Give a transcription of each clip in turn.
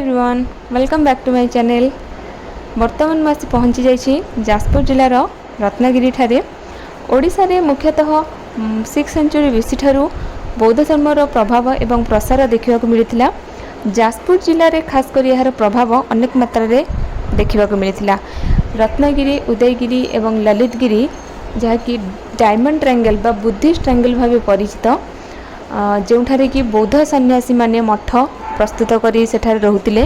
Everyone, welcome back to my channel. बर्तमान मैं आसी पहुँची जाइए जाजपुर जिलार रत्नगिरी ठारे। ओडिशा रे मुख्यतः 6th सेंचुरी बीसी ठारू बौद्ध धर्मर प्रभाव एवं प्रसार देखा मिलता। जाजपुर जिले में खासकर यार प्रभाव अनेक मात्रा रे देखा मिलता। रत्नगिरी, उदयगिरी एवं ललितगिरी जहाँकि डायमंड ट्रायंगल बा बुद्धिस्ट ट्रायंगल भाव परिचित, जोठारे कि बौद्ध सन्यासी माने मठ प्रस्तुत करी सेठारे रहुतिले।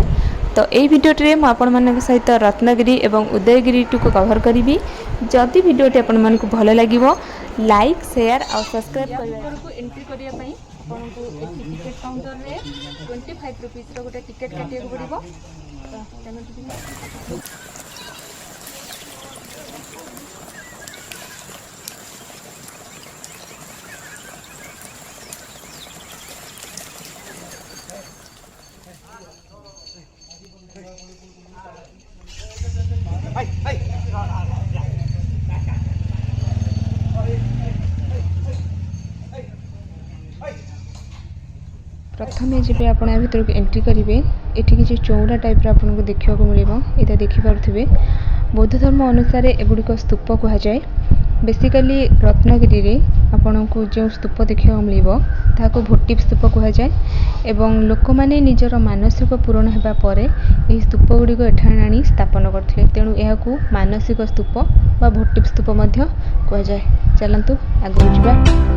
तो यही भिडियोटे मैं आपण मान सहित रत्नगिरी एवं उदयगिरी को कवर करी। जदि भिडियोटी आपण मन को भल लगे लाइक शेयर और सब्सक्राइब को एंट्री करने आपको टिकेट काउंटर रे 25 रुपीस गोटे टिकेट काटिया पड़ो। प्रथम जब आप भर को एंट्री करेंगे ये किसी चौड़ा टाइप आपको देखा मिले। यहाँ देखिपे बौद्ध धर्म अनुसार एगुड़िक स्तूप कहुए। बेसिकली रत्नगिरी रे आपन को जो स्तूप देखा मिल ताको भोटिव स्तूप कहुए। एवं लोक मैंने निजर मानसिक पूरण होगापर यह स्तूप गुड़िक एठाने आनी स्थापन करते। तेणु यह मानसिक स्तूप बा भोटिव स्तूप कहुए। चलतु आगे जावा।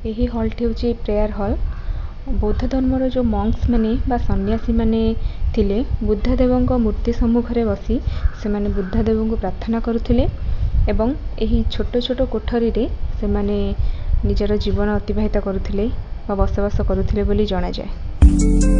यही हॉलटी हूँ प्रेयर हॉल। बौद्ध धर्मर जो मंक्स माने बा सन्यासी माने थिले बुद्धदेव मूर्ति सम्मुखें बसी से माने बुद्धदेव को प्रार्थना करुथिले एवं यही छोट छोट कोठरी रे से माने निजर जीवन अतिबाहित करुथिले बा बसवास करुथिले बोली जणा जाए।